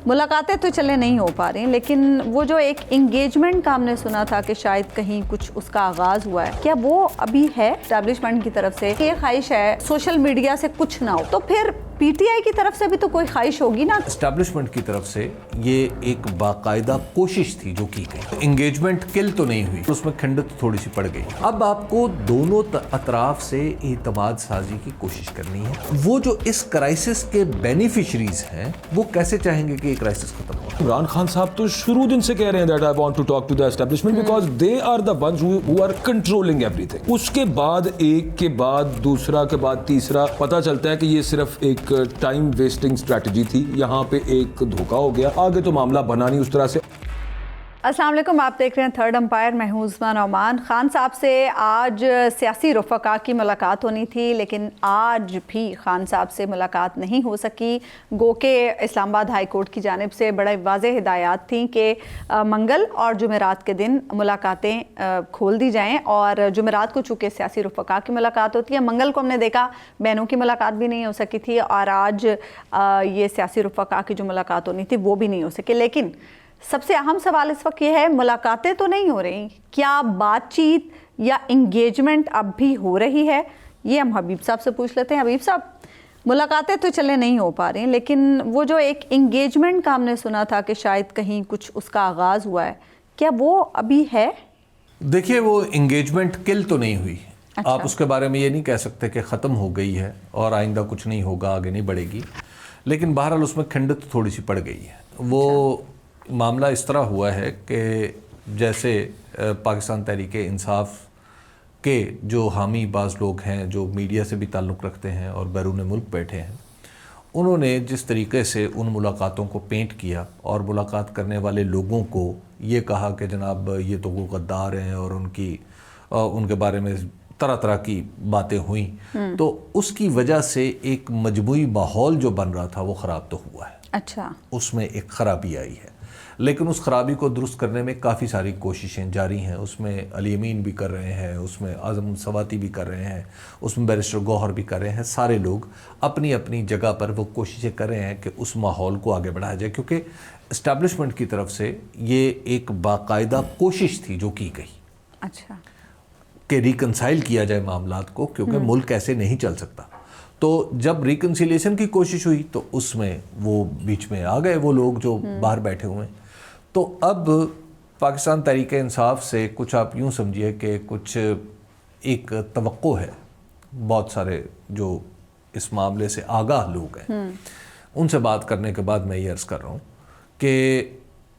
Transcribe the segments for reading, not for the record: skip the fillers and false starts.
ملاقاتیں تو چلے نہیں ہو پا رہی، لیکن وہ جو ایک انگیجمنٹ کا ہم نے سنا تھا کہ شاید کہیں کچھ اس کا آغاز ہوا ہے، کیا وہ ابھی ہے؟ اسٹیبلشمنٹ کی طرف سے یہ خواہش ہے سوشل میڈیا سے کچھ نہ ہو، تو پھر پی ٹی آئی کی طرف سے بھی تو کوئی خواہش ہوگی نا؟ اسٹیبلشمنٹ کی طرف سے یہ ایک باقاعدہ کوشش تھی جو کی گئی، انگیجمنٹ کل تو نہیں ہوئی، اس میں کھنڈت تھوڑی سی پڑ گئی۔ اب آپ کو دونوں اطراف سے اعتماد سازی کی کوشش کرنی ہے۔ وہ جو اس کرائسس کے بینیفیشریز ہیں وہ کیسے چاہیں گے کہ یہ کرائسس ختم ہو؟ عمران خان صاحب تو شروع دن سے کہہ رہے ہیں that I want to talk to the establishment because they are the ones who are controlling everything۔ اس کے بعد ایک کے بعد دوسرا کے بعد تیسرا پتہ چلتا ہے کہ یہ صرف ایک ٹائم ویسٹنگ اسٹریٹجی تھی، یہاں پہ ایک دھوکہ ہو گیا، آگے تو معاملہ بنا نہیں اس طرح سے۔ السلام علیکم، آپ دیکھ رہے ہیں تھرڈ امپائر، میں ہوں عظمیٰ نعمان۔ خان صاحب سے آج سیاسی رفقا کی ملاقات ہونی تھی، لیکن آج بھی خان صاحب سے ملاقات نہیں ہو سکی، گو کہ اسلام آباد ہائی کورٹ کی جانب سے بڑے واضح ہدایات تھیں کہ منگل اور جمعرات کے دن ملاقاتیں کھول دی جائیں، اور جمعرات کو چونکہ سیاسی رفقا کی ملاقات ہوتی ہے، منگل کو ہم نے دیکھا بہنوں کی ملاقات بھی نہیں ہو سکی تھی، اور آج یہ سیاسی رفقا کی جو ملاقات ہونی تھی وہ بھی نہیں ہو سکی۔ لیکن سب سے اہم سوال اس وقت یہ ہے، ملاقاتیں تو نہیں ہو رہی، کیا بات چیت یا انگیجمنٹ اب بھی ہو رہی ہے؟ یہ ہم حبیب صاحب سے پوچھ لیتے ہیں۔ حبیب صاحب، ملاقاتیں تو چلے نہیں ہو پا رہی، لیکن وہ جو ایک انگیجمنٹ کا ہم نے سنا تھا کہ شاید کہیں کچھ اس کا آغاز ہوا ہے، کیا وہ ابھی ہے؟ دیکھیے، وہ انگیجمنٹ کل تو نہیں ہوئی، آپ اس کے بارے میں یہ نہیں کہہ سکتے کہ ختم ہو گئی ہے اور آئندہ کچھ نہیں ہوگا، آگے نہیں بڑھے گی، لیکن بہرحال اس میں کھنڈت تھوڑی سی پڑ گئی ہے۔ وہ معاملہ اس طرح ہوا ہے کہ جیسے پاکستان تحریک انصاف کے جو حامی بعض لوگ ہیں جو میڈیا سے بھی تعلق رکھتے ہیں اور بیرون ملک بیٹھے ہیں، انہوں نے جس طریقے سے ان ملاقاتوں کو پینٹ کیا اور ملاقات کرنے والے لوگوں کو یہ کہا کہ جناب یہ تو وہ غدار ہیں، اور ان کے بارے میں طرح طرح کی باتیں ہوئیں، تو اس کی وجہ سے ایک مجموعی ماحول جو بن رہا تھا وہ خراب تو ہوا ہے۔ اچھا، اس میں ایک خرابی آئی ہے، لیکن اس خرابی کو درست کرنے میں کافی ساری کوششیں جاری ہیں۔ اس میں علی امین بھی کر رہے ہیں، اس میں اعظم سواتی بھی کر رہے ہیں، اس میں بیرسٹر گوہر بھی کر رہے ہیں، سارے لوگ اپنی اپنی جگہ پر وہ کوششیں کر رہے ہیں کہ اس ماحول کو آگے بڑھایا جائے، کیونکہ اسٹیبلشمنٹ کی طرف سے یہ ایک باقاعدہ کوشش تھی جو کی گئی، اچھا، کہ ریکنسائل کیا جائے معاملات کو، کیونکہ ملک ایسے نہیں چل سکتا۔ تو جب ریکنسیلیشن کی کوشش ہوئی تو اس میں وہ بیچ میں آ گئے وہ لوگ جو باہر بیٹھے ہوئے ہیں۔ تو اب پاکستان تحریک انصاف سے کچھ آپ یوں سمجھیے کہ کچھ ایک توقع ہے، بہت سارے جو اس معاملے سے آگاہ لوگ ہیں ان سے بات کرنے کے بعد میں یہ عرض کر رہا ہوں کہ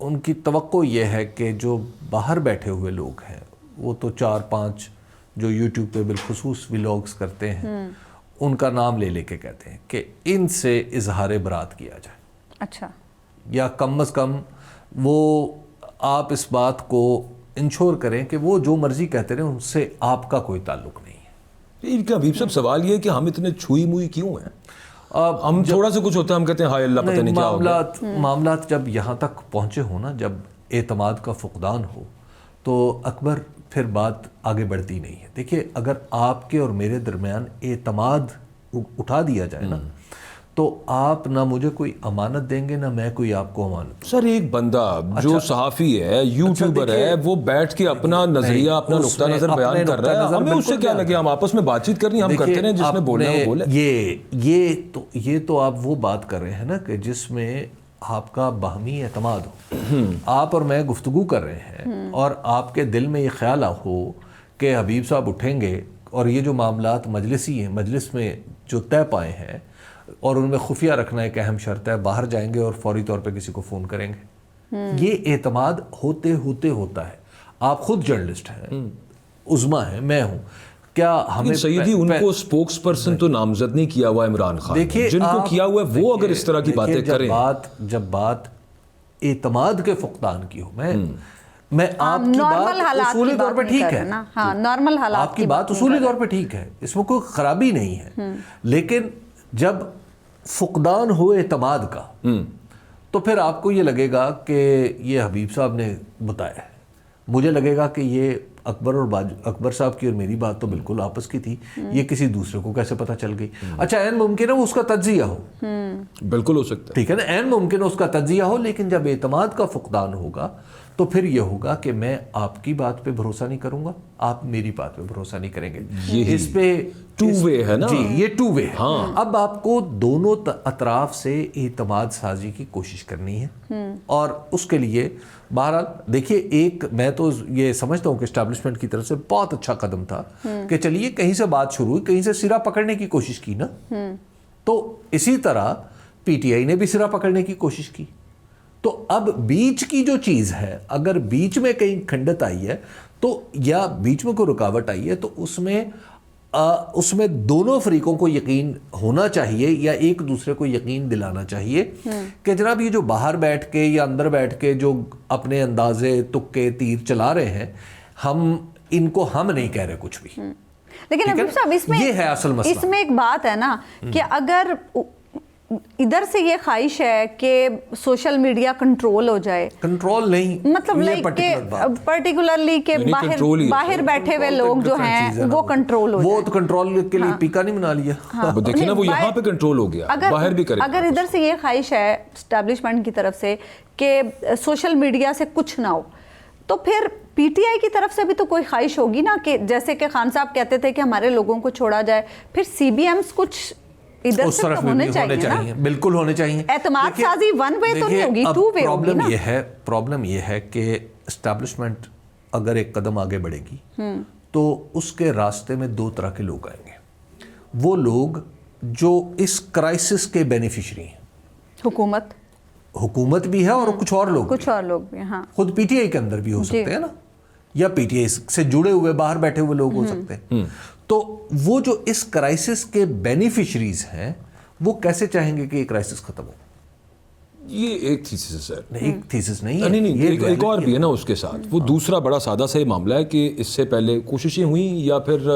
ان کی توقع یہ ہے کہ جو باہر بیٹھے ہوئے لوگ ہیں وہ تو 4-5 جو یوٹیوب پہ بالخصوص ولاگز کرتے ہیں ان کا نام لے کے کہتے ہیں کہ ان سے اظہار برات کیا جائے۔ اچھا، یا کم از کم وہ آپ اس بات کو انشور کریں کہ وہ جو مرضی کہتے رہیں ان سے آپ کا کوئی تعلق نہیں ہے۔ ان کا حبیب صاحب سوال یہ ہے کہ ہم اتنے چھوئی موئی کیوں ہیں؟ ہم تھوڑا سا کچھ ہوتا ہے ہم کہتے ہیں ہائے اللہ پتہ نہیں کیا ہوگا۔ معاملات جب یہاں تک پہنچے ہوں نا، جب اعتماد کا فقدان ہو تو اکبر پھر بات آگے بڑھتی نہیں ہے۔ دیکھیے، اگر آپ کے اور میرے درمیان اعتماد اٹھا دیا جائے نا تو آپ نہ مجھے کوئی امانت دیں گے نہ میں کوئی آپ کو امانت۔ سر، ایک بندہ جو صحافی ہے، یوٹیوبر ہے، وہ بیٹھ کے اپنا نظریہ، اپنا نقطہ نظر بیان کر رہا ہے، ہمیں اس سے کیا لگے؟ ہم آپس میں بات چیت کرنی ہم کرتے رہیں، جس نے بولنا ہے وہ بولے۔ یہ تو آپ وہ بات کر رہے ہیں نا کہ جس میں آپ کا باہمی اعتماد ہو، آپ اور میں گفتگو کر رہے ہیں اور آپ کے دل میں یہ خیال ہو کہ حبیب صاحب اٹھیں گے اور یہ جو معاملات مجلسی ہیں، مجلس میں جو طے پائے ہیں اور ان میں خفیہ رکھنا ایک اہم شرط ہے، باہر جائیں گے اور فوری طور پہ کسی کو فون کریں گے۔ یہ اعتماد ہوتے ہوتا ہے۔ آپ خود جرنلسٹ ہیں، عظمیٰ ہیں، میں ہوں، کیا ہمیں سیدی ان کو سپوکس پرسن تو نامزد نہیں کیا ہوا عمران خان نے، جن کو کیا ہوا ہے وہ اگر اس طرح کی باتیں کریں۔ جب بات اعتماد کے فقدان کی ہو، میں آپ کی بات اصولی طور پہ ٹھیک ہے، آپ کی بات اصولی طور پہ ٹھیک ہے، اس میں کوئی خرابی نہیں ہے، لیکن جب فقدان ہو اعتماد کا تو پھر آپ کو یہ لگے گا کہ یہ حبیب صاحب نے بتایا ہے، مجھے لگے گا کہ یہ اکبر صاحب کی اور میری بات تو بالکل آپس کی تھی, یہ کسی دوسرے کو کیسے پتہ چل گئی؟ اچھا عین ممکن ہے وہ اس کا تجزیہ ہو, بالکل ہو سکتا ہے, ٹھیک ہے نا, عین ممکن ہے اس کا تجزیہ ہو, لیکن جب اعتماد کا فقدان ہوگا تو پھر یہ ہوگا کہ میں آپ کی بات پہ بھروسہ نہیں کروں گا, آپ میری بات پہ بھروسہ نہیں کریں گے. اس پہ ٹو وے ہے نا, جی یہ ٹو وے ہے. اب آپ کو دونوں اطراف سے اعتماد سازی کی کوشش کرنی ہے, اور اس کے لیے بہرحال دیکھیے ایک میں تو یہ سمجھتا ہوں کہ اسٹیبلشمنٹ کی طرف سے بہت اچھا قدم تھا کہ چلیے کہیں سے بات شروع ہوئی, کہیں سے سرا پکڑنے کی کوشش کی نا, تو اسی طرح پی ٹی آئی نے بھی سرا پکڑنے کی کوشش کی. تو اب بیچ کی جو چیز ہے, اگر بیچ میں کہیں کھنڈت آئی ہے تو یا بیچ میں کوئی رکاوٹ آئی ہے تو اس میں دونوں فریقوں کو یقین ہونا چاہیے یا ایک دوسرے کو یقین دلانا چاہیے کہ جناب یہ جو باہر بیٹھ کے یا اندر بیٹھ کے جو اپنے اندازے تکے تیر چلا رہے ہیں, ہم نہیں کہہ رہے کچھ بھی. لیکن حبیب صاحب یہ ہے اصل مسئلہ. اس میں ایک بات ہے نا کہ اگر ادھر سے یہ خواہش ہے کہ سوشل میڈیا کنٹرول ہو جائے, کنٹرول نہیں مطلب پرٹیکولرلی کہ باہر بیٹھے ہوئے لوگ جو ہیں وہ کنٹرول ہو جائے. وہ تو کنٹرول کے لیے پیکا نہیں بنا لیا, دیکھیں نا وہ یہاں پہ کنٹرول ہو گیا, باہر بھی کرے. اگر ادھر سے یہ خواہش ہے اسٹیبلشمنٹ کی طرف سے کہ سوشل میڈیا سے کچھ نہ ہو, تو پھر پی ٹی آئی کی طرف سے بھی تو کوئی خواہش ہوگی نا کہ جیسے کہ خان صاحب کہتے تھے کہ ہمارے لوگوں کو چھوڑا جائے, پھر سی بی ایمز کچھ ادھر سے تو ہونے چاہیے, بالکل ہونے چاہیے. اعتماد سازی ون وے تو نہیں ہوگی, ٹو وے ہوگی نا. پرابلم یہ ہے کہ اسٹیبلشمنٹ اگر ایک قدم آگے بڑھے گی تو اس کے راستے میں دو طرح کے لوگ آئیں گے. وہ لوگ جو اس کرائسس کے بینیفیشری ہیں, حکومت بھی ہے اور کچھ اور لوگ بھی, ہاں خود پی ٹی آئی کے اندر بھی ہو سکتے ہیں نا, یا پی ٹی آئی سے جڑے ہوئے باہر بیٹھے ہوئے لوگ ہو سکتے ہیں. تو وہ جو اس کرائسس کے بینیفیشریز ہیں وہ کیسے چاہیں گے کہ یہ کرائسس ختم ہو؟ یہ ایک تھیسس ہے سر, ایک تھیسس نہیں ہے, نہیں ایک اور بھی ہے نا اس کے ساتھ. وہ دوسرا بڑا سادہ سا معاملہ ہے کہ اس سے پہلے کوششیں ہوئیں یا پھر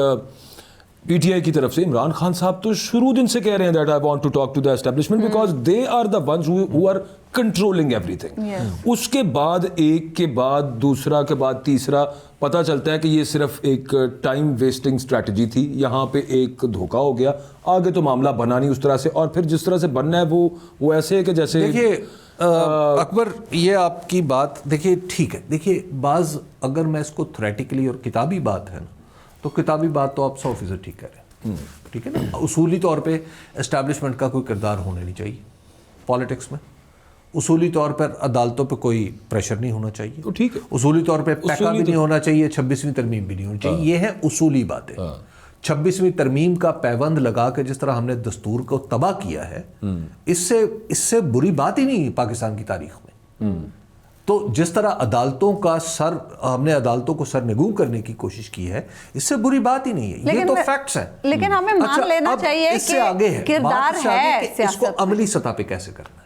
پی ٹی آئی کی طرف سے عمران خان صاحب تو شروع دن سے کہہ رہے ہیں that I want to talk to the establishment because they are the ones who are controlling everything. اس کے بعد ایک کے بعد دوسرا کے بعد تیسرا پتہ چلتا ہے کہ یہ صرف ایک ٹائم ویسٹنگ اسٹریٹجی تھی, یہاں پہ ایک دھوکہ ہو گیا, آگے تو معاملہ بنا نہیں اس طرح سے, اور پھر جس طرح سے بننا ہے وہ ایسے ہے کہ جیسے دیکھیے اکبر یہ آپ کی بات دیکھیے ٹھیک ہے. دیکھیے بعض اگر میں اس کو تھریٹیکلی اور کتابی بات ہے نا تو کتابی بات تو آپ 100% ٹھیک کہہ رہے ہیں, ٹھیک ہے نا. اصولی طور پہ اسٹیبلشمنٹ کا کوئی کردار ہونا نہیں چاہیے پالیٹکس میں, اصولی طور پر عدالتوں پہ کوئی پریشر نہیں ہونا چاہیے, ٹھیک ہے, اصولی طور پہ پیکا بھی نہیں ہونا چاہیے, 26ویں ترمیم بھی نہیں ہونی چاہیے. یہ ہے اصولی باتیں. 26ویں ترمیم کا پیوند لگا کے جس طرح ہم نے دستور کو تباہ کیا ہے, اس سے بری بات ہی نہیں پاکستان کی تاریخ میں. تو جس طرح عدالتوں کا ہم نے عدالتوں کو سرنگوں کرنے کی کوشش کی ہے, اس سے بری بات ہی نہیں ہے. یہ تو فیکٹس ہیں, لیکن ہمیں مان لینا چاہیے کہ کردار ہے. اس کو عملی سطح پہ کیسے کرنا ہے؟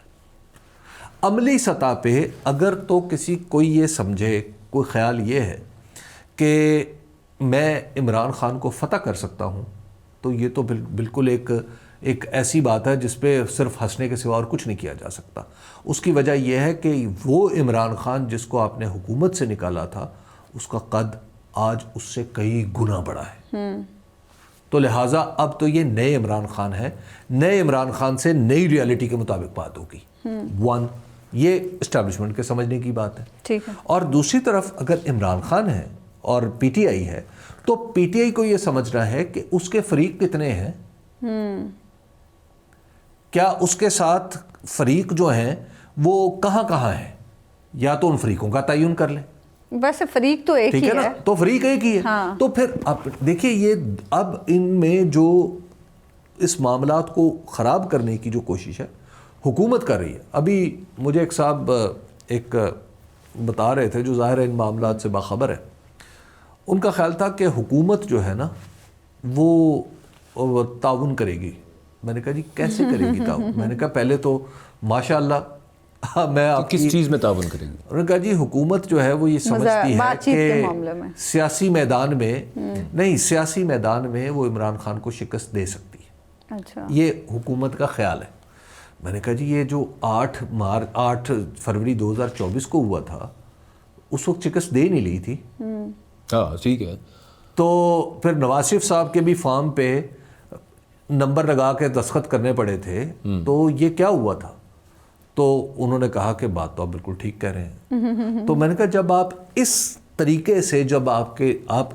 عملی سطح پہ اگر تو کوئی یہ سمجھے, کوئی خیال یہ ہے کہ میں عمران خان کو فتح کر سکتا ہوں, تو یہ تو بالکل ایک ایسی بات ہے جس پہ صرف ہنسنے کے سوا اور کچھ نہیں کیا جا سکتا. اس کی وجہ یہ ہے کہ وہ عمران خان جس کو آپ نے حکومت سے نکالا تھا, اس کا قد آج اس سے کئی گنا بڑا ہے. تو لہٰذا اب تو یہ نئے عمران خان ہے, نئے عمران خان سے نئی ریالٹی کے مطابق بات ہوگی. یہ اسٹیبلشمنٹ کے سمجھنے کی بات ہے. ٹھیک ہے. اور دوسری طرف اگر عمران خان ہے اور پی ٹی آئی ہے, تو پی ٹی آئی کو یہ سمجھنا ہے کہ اس کے فریق کتنے ہیں, کیا اس کے ساتھ فریق جو ہیں وہ کہاں کہاں ہیں, یا تو ان فریقوں کا تعین کر لیں. ویسے فریق تو ایک ہی ہے, تو فریق ایک ہی ہے. تو پھر اب دیکھیے یہ اب ان میں جو اس معاملات کو خراب کرنے کی جو کوشش ہے حکومت کر رہی ہے. ابھی مجھے ایک صاحب ایک بتا رہے تھے جو ظاہر ہے ان معاملات سے باخبر ہے, ان کا خیال تھا کہ حکومت جو ہے نا وہ تعاون کرے گی. میں نے کہا جی کیسے کرے گی تعاون؟ میں نے کہا پہلے تو ماشاءاللہ میں آپ کس چیز میں تعاون کرے گی؟ انہوں نے کہا جی حکومت جو ہے وہ یہ سمجھتی ہے کہ سیاسی میدان میں نہیں, سیاسی میدان میں وہ عمران خان کو شکست دے سکتی ہے. اچھا, یہ حکومت کا خیال ہے. میں نے کہا جی یہ جو 8 فروری 2024 کو ہوا تھا اس وقت شکست دے نہیں لی تھی, ہاں ٹھیک ہے. تو پھر نواز شریف صاحب کے بھی فارم پہ نمبر لگا کے دستخط کرنے پڑے تھے, تو یہ کیا ہوا تھا؟ تو انہوں نے کہا کہ بات تو آپ بالکل ٹھیک کہہ رہے ہیں. تو میں نے کہا جب آپ اس طریقے سے جب آپ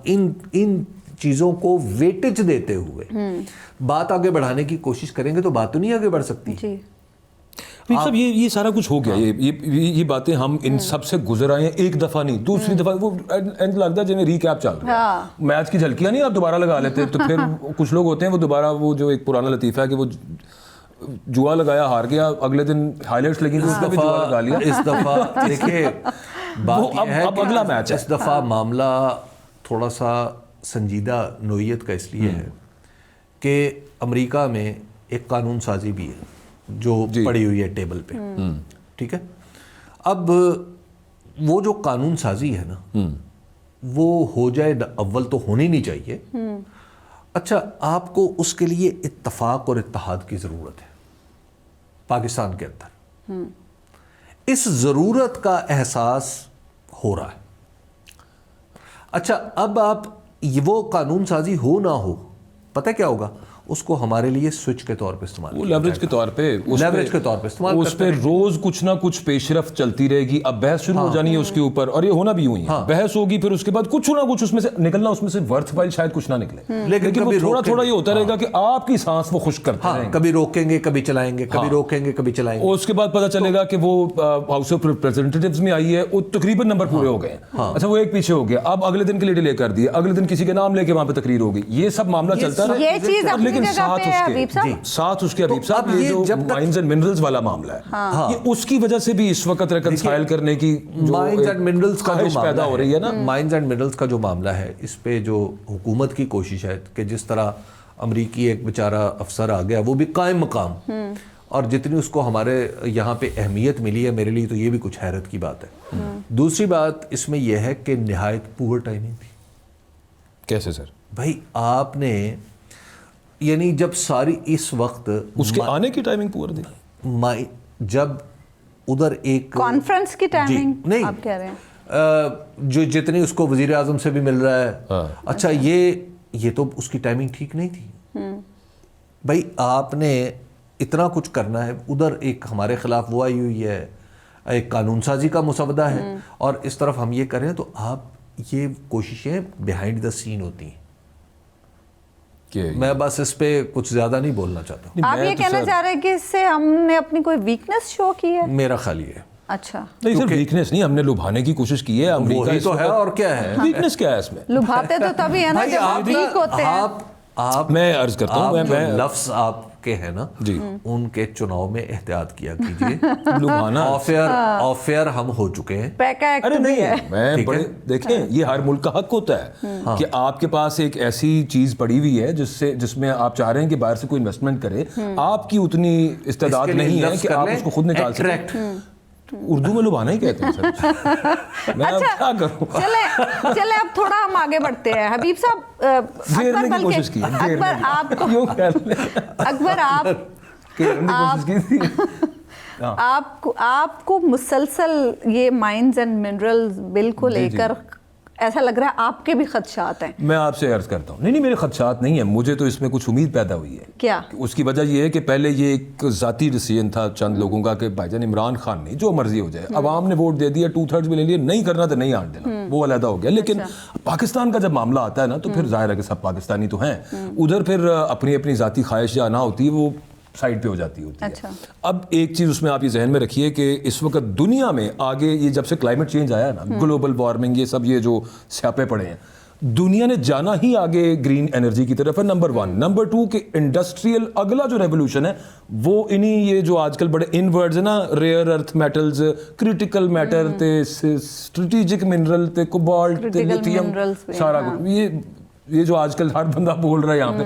ان چیزوں کو ویٹیج دیتے ہوئے بات آگے بڑھانے کی کوشش کریں گے تو بات تو نہیں آگے بڑھ سکتی. جی صاحب یہ سارا کچھ ہو گیا, یہ باتیں ہم ان سب سے گزر آئے ہیں, ایک دفعہ نہیں دوسری دفعہ, وہ لگتا ہے جنہیں ریکیپ چل رہا ہے, میچ کی جھلکیاں نہیں آپ دوبارہ لگا لیتے. تو پھر کچھ لوگ ہوتے ہیں وہ دوبارہ وہ جو ایک پرانا لطیفہ ہے کہ وہ جوا لگایا ہار گیا, اگلے دن ہائی لائٹس لگی تو اس کا بھی جوا لگا لیا. اس دفعہ دیکھیے بات یہ ہے اب اگلا میچ ہے. اس دفعہ معاملہ تھوڑا سا سنجیدہ نوعیت کا اس لیے ہے کہ امریکہ میں ایک قانون سازی بھی ہے جو پڑی ہوئی ہے ٹیبل پہ, ٹھیک ہے. اب وہ جو قانون سازی ہے نا وہ ہو جائے, اول تو ہونی نہیں چاہیے. اچھا آپ کو اس کے لیے اتفاق اور اتحاد کی ضرورت ہے پاکستان کے اندر. اس ضرورت کا احساس ہو رہا ہے. اچھا اب آپ وہ قانون سازی ہو نہ ہو, پتہ کیا ہوگا, اس کو ہمارے لیے سوئچ کے طور پہ استعمال, وہ لیوریج کے طور پہ, لیوریج کے طور پہ استعمال, اس پہ روز کچھ نہ کچھ پیش رفت چلتی رہے گی. اب بحث شروع ہو جانی ہے اس کے اوپر, اور یہ ہونا بھی یوں ہی ہے, بحث ہوگی پھر اس کے بعد کچھ نہ کچھ اس میں سے نکلنا, اس میں سے ورتھ وائل شاید کچھ نہ نکلے, لیکن وہ تھوڑا تھوڑا یہ ہوتا رہے گا کہ آپ کی سانس وہ خشک کرتے رہیں گے. کبھی روکیں گے کبھی چلائیں گے, کبھی روکیں گے کبھی چلائیں گے. اور اس کے بعد پتہ چلے گا کہ وہ ہاؤس آف ریپرزینٹیٹیوز میں آئی ہے, وہ تقریباً نمبر پورے ہو گئے ہیں. اچھا وہ ایک پیچھے ہو گیا, اب اگلے دن کے لیے ڈیلے کر دیے, اگلے دن کسی کے نام لے کے وہاں پہ تقریر ہوگی. یہ سب معاملہ چلتا رہے, یہ چیز لیکن ساتھ اس کے حبیب صاحب یہ جو مائنز اینڈ منرلز والا معاملہ ہے, یہ اس کی وجہ سے بھی اس وقت ریکنسائل کرنے کی مائنز اینڈ منرلز کا جو پیدا ہو رہی ہے نا, مائنز اینڈ منرلز کا جو معاملہ ہے, اس پہ جو حکومت کی کوشش ہے کہ جس طرح امریکی ایک بیچارہ افسر آ گیا, وہ بھی قائم مقام, اور جتنی اس کو ہمارے یہاں پہ اہمیت ملی ہے, میرے لیے تو یہ بھی کچھ حیرت کی بات ہے. دوسری بات اس میں یہ ہے کہ نہایت پور ٹائمنگ تھی. کیسے سر؟ بھائی آپ نے یعنی جب ساری اس وقت اس کے آنے کی ٹائمنگ پور دی, جب ادھر ایک کانفرنس کی ٹائمنگ نہیں آپ کہہ رہے ہیں, جو جتنی اس کو وزیر اعظم سے بھی مل رہا ہے, اچھا یہ تو اس کی ٹائمنگ ٹھیک نہیں تھی. بھائی آپ نے اتنا کچھ کرنا ہے, ادھر ایک ہمارے خلاف وہ آئی ہوئی ہے, ایک قانون سازی کا مسودہ ہے, اور اس طرف ہم یہ کریں, تو آپ یہ کوششیں بیہائنڈ دا سین ہوتی ہیں. میں بس اس پہ کچھ زیادہ نہیں بولنا چاہتا ہوں. آپ یہ کہنا چاہ رہے ہیں کہ اس سے ہم نے اپنی کوئی ویکنس شو کی ہے؟ میرا خیال یہ ہے. اچھا نہیں سر, ویکنس نہیں, ہم نے لبھانے کی کوشش کی ہے. وہی تو ہے, اور کیا ہے ویکنس کیا ہے اس میں؟ لبھاتے تو تبھی ہے نا جب آپ ویک ہوتے ہیں. آپ میں عرض کرتا ہوں, میں لفظ آپ کے ہیں نا جی, ان کے چناؤ میں احتیاط کیا کیجیے. لبھانا آف ایئر ہم ہو چکے ہیں. ارے نہیں, میں بڑے دیکھیں, یہ ہر ملک کا حق ہوتا ہے کہ آپ کے پاس ایک ایسی چیز پڑی ہوئی ہے جس میں آپ چاہ رہے ہیں کہ باہر سے کوئی انویسٹمنٹ کرے, آپ کی اتنی استعداد نہیں ہے کہ آپ اس کو خود نکال سکیں. اردو میں لبھانا ہی کہتے ہیں سر. میں اب کیا کروں. چلے اب تھوڑا ہم آگے بڑھتے ہیں. حبیب صاحب, گھیرنے کی کوشش کی, آپ کو مسلسل یہ مائنز اینڈ منرلز بل کو لے کر ایسا لگ رہا ہے آپ کے بھی خدشات ہیں. میں آپ سے عرض کرتا ہوں, نہیں میرے خدشات نہیں ہیں, مجھے تو اس میں کچھ امید پیدا ہوئی ہے. کیا اس کی وجہ یہ ہے کہ پہلے یہ ایک ذاتی ڈیسیژن تھا چند لوگوں کا کہ بھائی جان عمران خان نہیں, جو مرضی ہو جائے, عوام نے ووٹ دے دیا, 2/3 بھی لے لیے, نہیں کرنا تو نہیں آن دینا, وہ علیحدہ ہو گیا. لیکن پاکستان کا جب معاملہ آتا ہے نا تو پھر ظاہر ہے کہ سب پاکستانی تو ہیں, ادھر پھر اپنی اپنی ذاتی خواہش جہاں نہ ہوتی ہے وہ سائڈ پہ ہو جاتی ہے. اب ایک چیز اس میں آپ یہ ذہن میں رکھیے کہ اس وقت دنیا میں آگے یہ جب سے کلائمیٹ چینج آیا نا, گلوبل وارمنگ, یہ سب یہ جو سیاپے پڑے ہیں, دنیا نے جانا ہی آگے گرین انرجی کی طرف ہے. نمبر 1. نمبر 2 کہ انڈسٹریل اگلا جو ریولوشن ہے وہ انہی یہ جو آج کل بڑے ان ورڈز ہیں نا, rear earth metals, critical metre تے اسٹریٹجک منرل تے کوبالٹ تے لیتھیم, سارا یہ جو آج کل ہر بندہ بول رہا ہے یہاں پہ,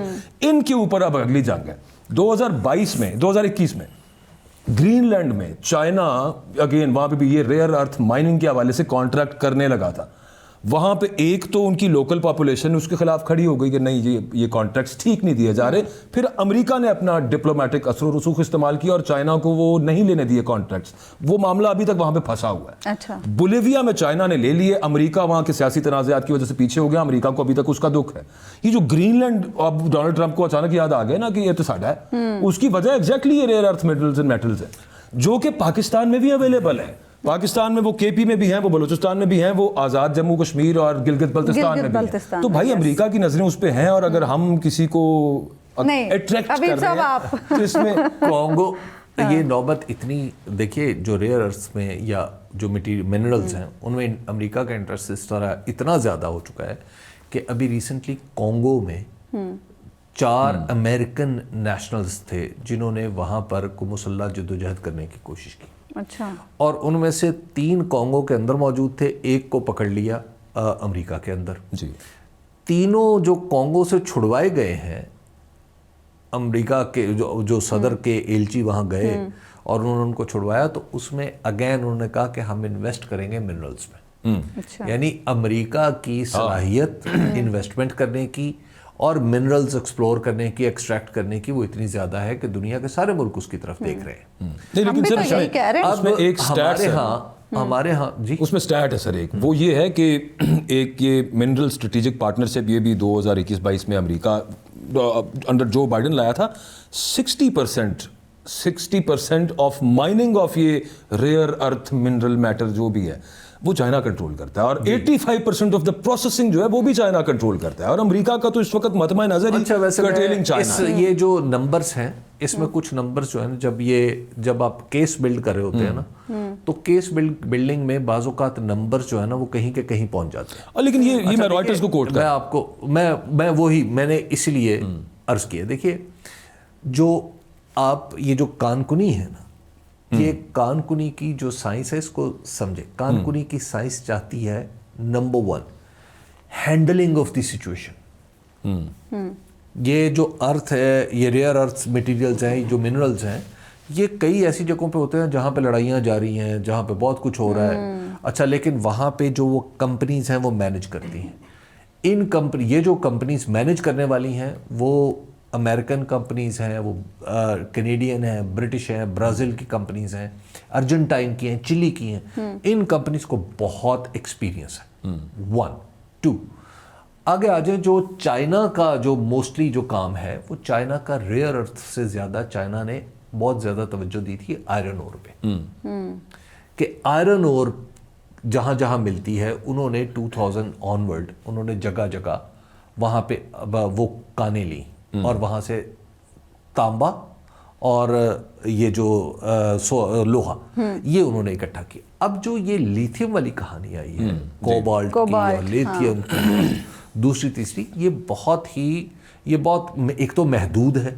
ان کے اوپر اب اگلی جنگ ہے. 2021 میں گرین لینڈ میں چائنا اگین وہاں پہ بھی یہ ریئر ارتھ مائننگ کے حوالے سے کانٹریکٹ کرنے لگا تھا. وہاں پہ ایک تو ان کی لوکل پاپولیشن اس کے خلاف کھڑی ہو گئی کہ نہیں یہ کانٹریکٹس ٹھیک نہیں دیے جا رہے. پھر امریکہ نے اپنا ڈپلومیٹک اثر و رسوخ استعمال کیا اور چائنا کو وہ نہیں لینے دیے کانٹریکٹس. وہ معاملہ ابھی تک وہاں پہ پھنسا ہوا ہے. اچھا. بولیویا میں چائنا نے لے لیے, امریکہ وہاں کے سیاسی تنازعات کی وجہ سے پیچھے ہو گیا, امریکہ کو ابھی تک اس کا دکھ ہے. یہ جو گرین لینڈ اب ڈونلڈ ٹرمپ کو اچانک یاد آ گیا نا کہ یہ تو ساڈا ہے, اس کی وجہ ایگزیکٹلی یہ rare earth metals and metals ہے جو کہ پاکستان میں بھی اویلیبل ہے. پاکستان میں وہ کے پی میں بھی ہیں, وہ بلوچستان میں بھی ہیں, وہ آزاد جموں کشمیر اور گلگت بلتستان میں بھی ہیں. تو بھائی امریکہ کی نظریں اس پہ ہیں, اور اگر ہم کسی کو اٹریکٹ کر رہے ہیں تو اس میں کانگو یہ نوبت اتنی, دیکھیے جو ریئر ارتھس میں یا جو منرلز ہیں ان میں امریکہ کا انٹرسٹ اس طرح اتنا زیادہ ہو چکا ہے کہ ابھی ریسنٹلی کانگو میں 4 امریکن نیشنلز تھے جنہوں نے وہاں پر کوئی مسلح جدوجہد کرنے کی کوشش کی. اچھا. اور ان میں سے 3 کانگو کے اندر موجود تھے, ایک کو پکڑ لیا امریکہ کے اندر. جی. تینوں جو کانگو سے چھڑوائے گئے ہیں, امریکہ کے جو صدر کے ایلچی وہاں گئے اور انہوں نے ان کو چھڑوایا, تو اس میں اگین انہوں نے کہا کہ ہم انویسٹ کریں گے منرلز میں. یعنی امریکہ کی صلاحیت انویسٹمنٹ کرنے کی اور منرلز ایکسپلور کرنے کی, ایکسٹریکٹ کرنے کی, وہ اتنی زیادہ ہے کہ دنیا کے سارے ملک اس کی طرف دیکھ رہے ہیں. لیکن سر ایک ہمارے ہاں جی اس میں سٹیٹ ہے سر, ایک وہ یہ ہے کہ ایک یہ منرل اسٹریٹجک پارٹنرشپ یہ بھی 2021-22 میں امریکہ انڈر جو بائیڈن لایا تھا. 60% آف مائننگ آف یہ ریئر ارتھ منرل میٹر جو بھی ہے وہ چائنا کنٹرول کرتا ہے, اور 85% آف دا پروسیسنگ جو ہے وہ بھی چائنا کنٹرول کرتا ہے. اور امریکہ کا تو اس وقت مطمع نظر ہی کرٹیلنگ چائنا. یہ جو نمبرز ہیں اس میں کچھ نمبرز جو ہیں جب آپ کیس بلڈ کر رہے ہوتے ہیں نا, تو کیس بلڈنگ میں بعض اوقات نمبرز جو ہے نا وہ کہیں کے کہیں پہنچ جاتے ہیں. لیکن یہ میں رائٹرز کو کوٹ میں آپ کو میں نے اس لیے عرض کیا, دیکھیے جو آپ یہ جو کانکنی ہے نا, یہ کان کنی کی جو سائنس ہے اس کو سمجھے. کان کنی کی سائنس چاہتی ہے number 1 handling of the situation. یہ جو ارتھ ہے, یہ ریئر ارتھ مٹیریلز ہیں, جو منرلز ہیں, یہ کئی ایسی جگہوں پہ ہوتے ہیں جہاں پہ لڑائیاں جاری ہیں, جہاں پہ بہت کچھ ہو رہا ہے. اچھا, لیکن وہاں پہ جو وہ کمپنیز ہیں وہ مینج کرتی ہیں. یہ جو کمپنیز مینج کرنے والی ہیں وہ امریکن کمپنیز ہیں, وہ کینیڈین ہیں, برٹش ہیں, برازیل کی کمپنیز ہیں, ارجنٹائن کی ہیں, چلی کی ہیں. ان کمپنیز کو بہت ایکسپیرینس ہے. 1 2 آگے آ جائیں, جو چائنا کا جو موسٹلی جو کام ہے وہ چائنا کا ریئر ارتھ سے زیادہ چائنا نے بہت زیادہ توجہ دی تھی آئرن اور پہ, کہ آئرن اور جہاں جہاں ملتی ہے انہوں نے 2000 آنورڈ انہوں نے جگہ جگہ وہاں پہ وہ کانیں لی اور وہاں سے تانبا اور یہ جو لوہا یہ انہوں نے اکٹھا کیا. اب جو یہ لیتھیم والی کہانی آئی ہے, کوبالٹ کی اور لیتھیم کی, دوسری تیسری, یہ بہت ایک تو محدود ہے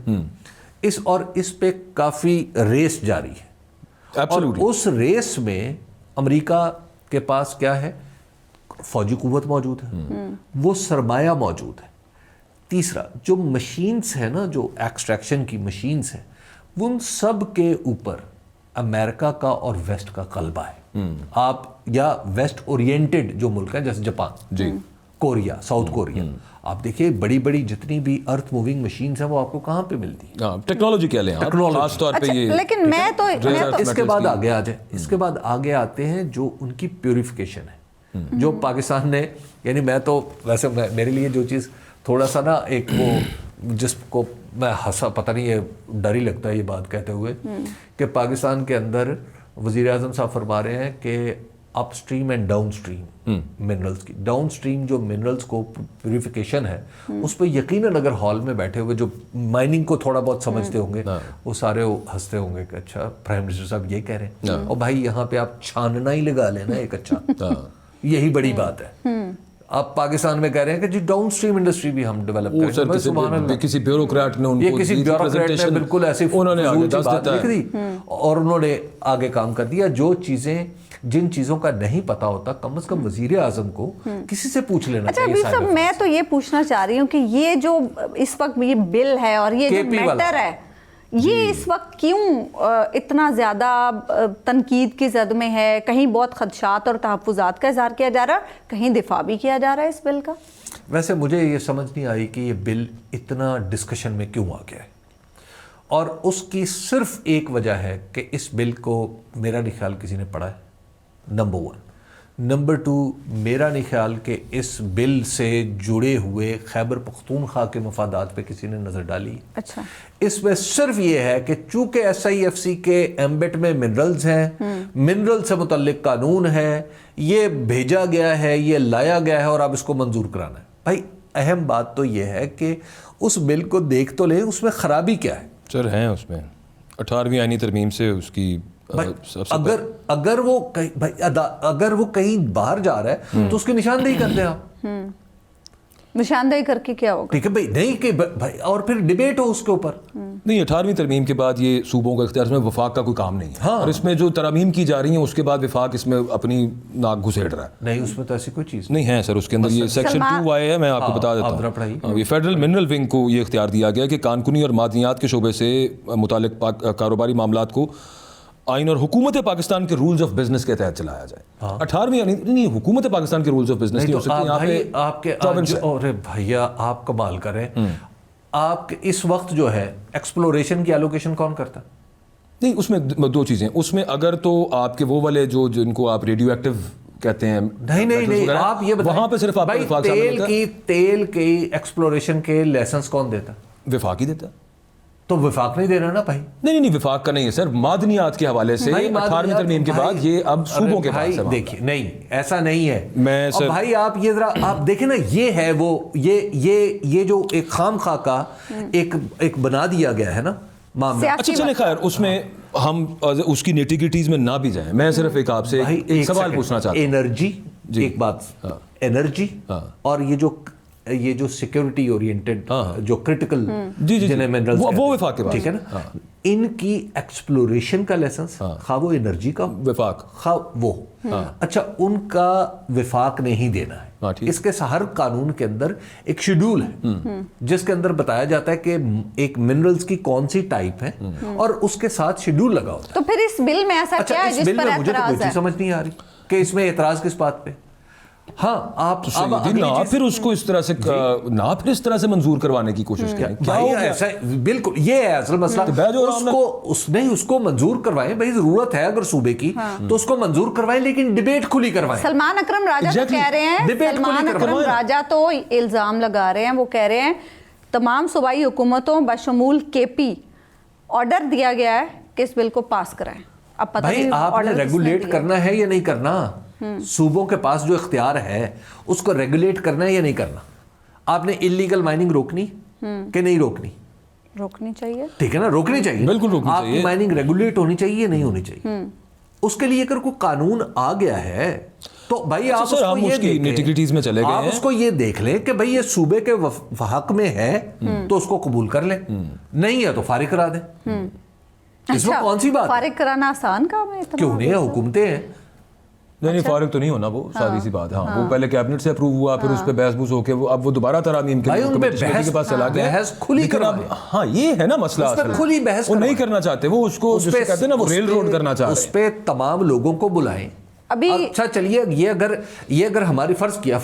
اور اس پہ کافی ریس جاری ہے. اور اس ریس میں امریکہ کے پاس کیا ہے, فوجی قوت موجود ہے, وہ سرمایہ موجود ہے. تیسرا جو مشینز ہیں نا, جو ایکسٹریکشن کی مشینز ہیں, ان سب کے اوپر امریکہ کا اور ویسٹ کا غلبہ ہے. آپ یا ویسٹ اورینٹڈ جو ملک ہیں جیسے جاپان, جی, کوریا, ساؤتھ کوریا, آپ دیکھیے بڑی بڑی جتنی بھی ارتھ موونگ مشینز ہیں وہ آپ کو کہاں پہ ملتی ہیں؟ ٹیکنالوجی کہہ لیں خاص طور پہ. لیکن میں تو اس کے بعد آگے آ جائیں, اس کے بعد آگے آتے ہیں جو ان کی پیوریفیکیشن ہے, جو پاکستان نے, یعنی میں تو ویسے میرے لیے جو چیز تھوڑا سا نا ایک وہ جس کو میں ہنسا, پتہ نہیں یہ ڈر ہی لگتا ہے یہ بات کہتے ہوئے, کہ پاکستان کے اندر وزیر اعظم صاحب فرما رہے ہیں کہ upstream and downstream minerals کی, ڈاؤن اسٹریم جو منرلز کو پیوریفیکیشن ہے اس پہ یقیناً اگر ہال میں بیٹھے ہوئے جو مائننگ کو تھوڑا بہت سمجھتے ہوں گے وہ سارے ہنستے ہوں گے کہ اچھا پرائم منسٹر صاحب یہ کہہ رہے ہیں, اور بھائی یہاں پہ آپ چھاننا ہی لگا لینا ایک, اچھا یہی بڑی بات ہے. آپ پاکستان میں کہہ رہے ہیں کہ جی ڈاؤن اسٹریم انڈسٹری بھی ہم ڈیولپ کریں گے. کسی بیوروکریٹ نے ان کو کسی بیوروکریٹ نے بالکل ایسی بات لکھ دی اور انہوں نے آگے کام کر دیا. جو چیزیں جن چیزوں کا نہیں پتا ہوتا کم از کم وزیر اعظم کو کسی سے پوچھ لینا چاہیے. اچھا ابھی میں تو یہ پوچھنا چاہ رہی ہوں کہ یہ جو اس وقت یہ بل ہے اور یہ جو میٹر ہے, یہ اس وقت کیوں اتنا زیادہ تنقید کی زد میں ہے؟ کہیں بہت خدشات اور تحفظات کا اظہار کیا جا رہا ہے، کہیں دفاع بھی کیا جا رہا ہے اس بل کا. ویسے مجھے یہ سمجھ نہیں آئی کہ یہ بل اتنا ڈسکشن میں کیوں آ گیا ہے، اور اس کی صرف ایک وجہ ہے کہ اس بل کو میرا نہیں خیال کسی نے پڑھا ہے، نمبر 1. نمبر 2، میرا نہیں خیال کہ اس بل سے جڑے ہوئے خیبر پختونخوا کے مفادات پہ کسی نے نظر ڈالی. اچھا، اس میں صرف یہ ہے کہ چونکہ ایس آئی ایف سی کے ایمبٹ میں منرلز ہیں، منرل سے متعلق قانون ہے، یہ بھیجا گیا ہے، یہ لایا گیا ہے اور اب اس کو منظور کرانا ہے. بھائی اہم بات تو یہ ہے کہ اس بل کو دیکھ تو لیں، اس میں خرابی کیا ہے. سر ہیں اس میں 18ویں آئینی ترمیم سے اس کی اگر وہ کہیں باہر جا رہا ہے تو اس کی نشاندہی کر دیں آپ. نشاندہی کر کے کیا ہوگا؟ ٹھیک ہے بھائی، نہیں کہ بھائی اور پھر ڈیبیٹ ہو اس کے اوپر. نہیں، 18ویں ترمیم کے بعد یہ صوبوں کا اختیار، اس میں وفاق کا کوئی کام نہیں ہے، اور اس میں جو ترامیم کی جا رہی ہیں اس کے بعد وفاق اس میں اپنی ناک گھسیڑ رہا ہے. نہیں، اس میں تو ایسی کوئی چیز نہیں ہے سر. اس کے اندر یہ سیکشن 2 آئے ہے، میں آپ کو بتا دیتا ہوں. یہ فیڈرل منرل ونگ کو یہ اختیار دیا گیا کہ کانکنی اور معدنیات کے شعبے سے متعلق کاروباری معاملات کو آئین اور حکومت پاکستان کے رولز آف بزنس کے تحت چلایا جائے. 18ویں نہیں، حکومت پاکستان کے رولز آف بزنس نہیں ہو سکتے. یہاں پہ آپ کے ارے بھیا آپ کمال کریں، آپ اس وقت جو ہے ایکسپلوریشن کی ایلوکیشن کون کرتا؟ نہیں، اس میں 2 چیزیں. اس میں اگر تو آپ کے وہ والے جو جن کو آپ ریڈیو ایکٹیو کہتے ہیں، نہیں آپ یہ بتائیں، وہاں پہ صرف آپ تیل کی ایکسپلوریشن کے لائسنس کون دیتا؟ وفاق ہی دیتا. تو وفاق نہیں دے رہا نا بھائی. نہیں، وفاق کا نہیں ہے سر. معدنیات کے حوالے سے 18ویں ترمیم کے بعد یہ اب صوبوں کے پاس ہے. دیکھیے نہیں، ایسا نہیں ہے. میں سر بھائی آپ یہ ذرا آپ دیکھیں نا، یہ ہے وہ یہ جو ایک خام خواہ کا ایک بنا دیا گیا ہے نا معاملہ. اچھا چلیں خیر، اس میں ہم اس کی نیٹیگریٹیز میں نہ بھی جائیں. میں صرف ایک آپ سے ایک سوال پوچھنا چاہتا ہوں. انرجی، ایک بات، انرجی اور یہ جو سیکیورٹی اورینٹڈ جو کرٹیکل منرلز وہ وفاق کے پاس، ٹھیک ہے نا، ان کی ایکسپلوریشن کا لائسنس خواہ وہ انرجی کا وفاق خواہ وہ اچھا ان کا وفاق نہیں دینا ہے. اس کے ہر قانون کے اندر ایک شیڈول ہے جس کے اندر بتایا جاتا ہے کہ ایک منرلز کی کون سی ٹائپ ہے اور اس کے ساتھ شیڈول لگا ہوتا ہے. تو پھر اس بل میں ایسا کیا ہے جس پر مجھے تو کوئی اعتراض ہے؟ چیز سمجھ نہیں آ رہی کہ اس میں اعتراض کس بات پہ. ہاں آپ پھر اس کو اس طرح سے نہ پھر اس طرح سے منظور کروانے کی کوشش کریں. ایسا بالکل یہ ہے اصل مسئلہ. اس کو منظور کروائیں بھائی، ضرورت ہے اگر صوبے کی تو اس کو منظور کروائیں، لیکن ڈیبیٹ کھلی کروائیں. سلمان اکرم راجہ تو کہہ رہے ہیں، سلمان اکرم راجہ تو الزام لگا رہے ہیں، وہ کہہ رہے ہیں تمام صوبائی حکومتوں بشمول کے پی آرڈر دیا گیا ہے کہ اس بل کو پاس کرائیں. اب پتہ نہیں آپ نے ریگولیٹ کرنا ہے یا نہیں کرنا. صوبوں کے پاس جو اختیار ہے اس کو ریگولیٹ کرنا ہے یا نہیں کرنا. آپ نے اللیگل مائننگ روکنی کہ نہیں روکنی؟ روکنی چاہیے. ٹھیک ہے نا، روکنی چاہیے. بالکل روکنی چاہیے. آپ کی مائننگ ریگولیٹ ہونی چاہیے نہیں ہونی چاہیے. اس کے لیے اگر کوئی قانون آ گیا ہے تو بھائی آپ اس کو یہ دیکھ لیں کہ بھائی یہ صوبے کے حق میں ہے تو اس کو قبول کر لیں، نہیں ہے تو فارغ کرا دیں. اس میں کون سی بات؟ فارغ کرانا آسان کام ہے؟ کیوں نہیں ہے، حکومتیں ہیں. نہیں فارغ تو نہیں ہونا، وہ سادی سی بات ہے. ہاں وہ پہلے کیبنٹ سے اپروو ہوا، پھر اس پہ بحث بوس ہو کے اب وہ دوبارہ ترامیم کے پاس چلا گیا. بحث کھلی کرا. ہاں یہ ہے نا مسئلہ، کھلی بحث وہ نہیں کرنا چاہتے، وہ اس کو کہتے ہیں نا وہ ریل روڈ کرنا چاہتے ہیں. اس پہ تمام لوگوں کو بلائیں. اچھا چلیے یہ اگر ہماری فرض کیا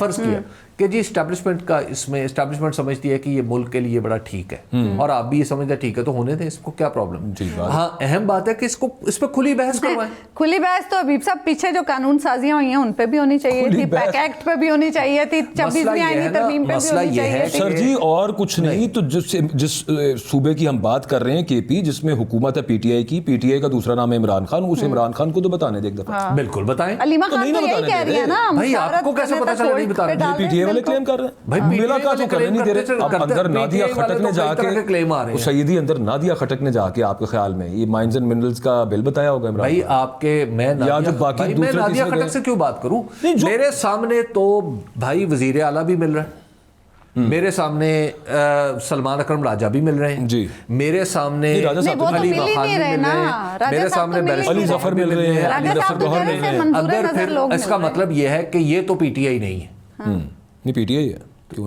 کہ جی اسٹیبلشمنٹ کا اس میں اسٹیبلشمنٹ سمجھتی ہے کہ یہ ملک کے لیے بڑا ٹھیک ہے اور آپ بھی یہ سمجھتے ہیں ٹھیک ہے تو ہونے دیں، اس کو کیا پرابلم. ہاں اہم بات ہے کہ اس پہ کھلی بحث کروائیں. کھلی بحث تو حبیب صاحب پیچھے جو قانون سازیاں ہوئی ہیں ان پہ بھی ہونی چاہیے تھی، پیک ایکٹ پہ بھی ہونی چاہیے تھی، 26ویں آئینی ترمیم پہ بھی ہونی چاہیے تھی. سر جی اور کچھ نہیں تو جس صوبے کی ہم بات کر رہے ہیں کے پی، جس میں حکومت ہے پی ٹی آئی کی، پی ٹی آئی کا دوسرا نام ہے عمران خان، اس عمران خان کو تو بتانے دے ایک دفعہ. بالکل بتائیں. علیمہ خان تو یہی کہہ رہی ہے نا. بھائی آپ کو کیسے پتا چلا نہیں بتا رہے؟ پی ٹی آئی والے کلیم کر رہے ہیں. میرا کا تو کرنے نہیں دے رہے. اب اندر نادیہ خٹک نے جا کے سیدی اندر نادیہ خٹک نے جا کے آپ کے خیال میں یہ مائنز اینڈ منرلز کا بل بتایا ہوگا عمران بھائی آپ کے. میں نادیہ خٹک سے کیوں بات کروں؟ میرے سامنے تو بھائی وزیر اعلیٰ بھی مل رہے ہیں، میرے سامنے سلمان اکرم راجہ بھی مل رہے ہیں جی، میرے سامنے حلیمہ خان بھی مل رہے ہیں، میرے سامنے علی ظفر مل رہے ہیں، علی ظفر گوہر مل رہے ہیں. اگر پھر اس کا مطلب یہ ہے کہ یہ تو پی ٹی آئی نہیں ہے. نہیں پی ٹی آئی ہے.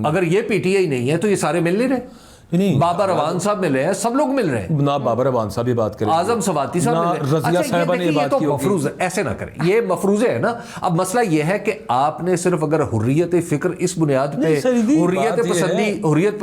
اگر یہ پی ٹی آئی نہیں ہے تو یہ سارے مل نہیں رہے. نہیں بابر اعوان صاحب ملے ہیں, سب لوگ مل رہے ہیں, نہ بابر اعوان صاحب یہ بات کریں, اعظم سواتی صاحب ملے ہیں. رضیہ صاحبہ نے یہ بات کی, مفروض ہے, ایسے نہ کریں, یہ مفروضے ہے نا. اب مسئلہ یہ ہے کہ آپ نے صرف اگر حریت فکر اس بنیاد پہ حریت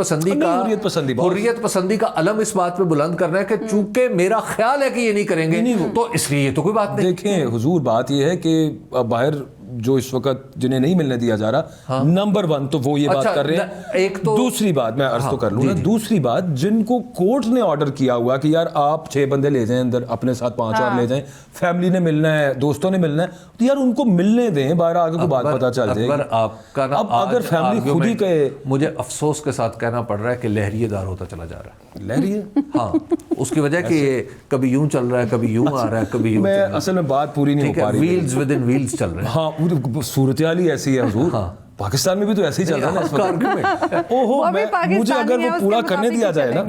پسندی کا علم اس بات پہ بلند کرنا ہے کہ چونکہ میرا خیال ہے کہ یہ نہیں کریں گے تو اس لیے تو کوئی بات نہیں. دیکھیں حضور, بات یہ ہے کہ باہر جو اس وقت جنہیں نہیں ملنے دیا جا رہا, نمبر 1 تو وہ یہ بات کر رہے ہیں. ایک تو دوسری بات میں عرض تو کر لوں نا, دوسری بات جن کو کورٹ نے آرڈر کیا ہوا کہ یار آپ 6 بندے لے جائیں اندر, اپنے ساتھ 5 اور لے جائیں, فیملی نے ملنا ہے, دوستوں نے ملنا ہے, تو یار ان کو ملنے دیں, باہر آگے کو بات پتہ چل جائے گی. آپ کا اب اگر فیملی خود ہی کہے, مجھے افسوس کے ساتھ کہنا پڑ رہا ہے کہ لہریے دار ہوتا چلا جا رہا ہے. لہریے, ہاں, اس کی وجہ کہ یہ کبھی یوں چل رہا ہے, کبھی یوں آ رہا ہے, کبھی یوں. میں اصل میں بات پوری نہیں ہو پا رہی, ویلز ود ان ویلز چل رہے ہیں. ہاں, صورتحال ہی ایسی ہے حضور, پاکستان میں بھی تو ایسے ہی چل رہا ہے نا اس وقت. مجھے اگر وہ پورا کرنے دیا جائے نا,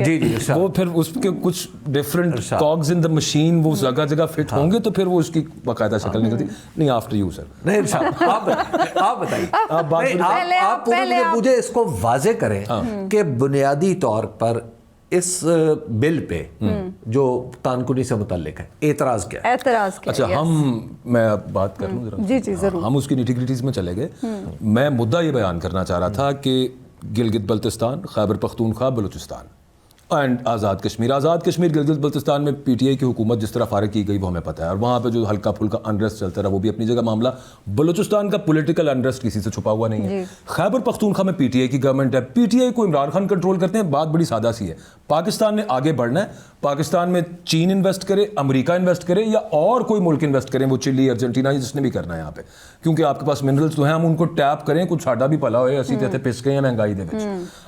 وہ پھر اس کے کچھ different cogs in the machine وہ جگہ جگہ فٹ ہوں گے تو پھر وہ اس کی باقاعدہ شکل نکلتی. نہیں, آفٹر یو سر. نہیں, آپ بتائیے, آپ مجھے اس کو واضح کریں کہ بنیادی طور پر اس بل پہ جو تانکنی سے متعلق ہے اعتراض کیا ہے؟ اچھا, میں بات کر لوں ذرا. جی ضرور. ہم اس کی نیٹی گریٹیز میں چلے گئے. میں مدعا یہ بیان کرنا چاہ رہا تھا کہ گلگت بلتستان, خیبر پختونخوا, بلوچستان اینڈ آزاد کشمیر گلگت بلتستان میں پی ٹی آئی کی حکومت جس طرح فارغ کی گئی وہ ہمیں پتہ ہے, اور وہاں پہ جو ہلکا پھلکا انریسٹ چلتا رہا وہ بھی اپنی جگہ معاملہ. بلوچستان کا پولیٹیکل انریسٹ کسی سے چھپا ہوا نہیں ہے. خیبر پختونخوا میں پی ٹی آئی کی گورنمنٹ ہے, پی ٹی آئی کو عمران خان کنٹرول کرتے ہیں. بات بڑی سادہ سی ہے, پاکستان نے آگے بڑھنا ہے, پاکستان میں چین انویسٹ کرے, امریکہ انویسٹ کرے یا اور کوئی ملک انویسٹ کریں, وہ چلی, ارجنٹینا, جس نے بھی کرنا ہے یہاں پہ, کیونکہ آپ کے پاس منرلز تو ہیں, ہم ان کو ٹیپ کریں, کچھ ساڈا بھی پلا ہوئے اسی طرح پس گئے ہیں مہنگائی دے وچ.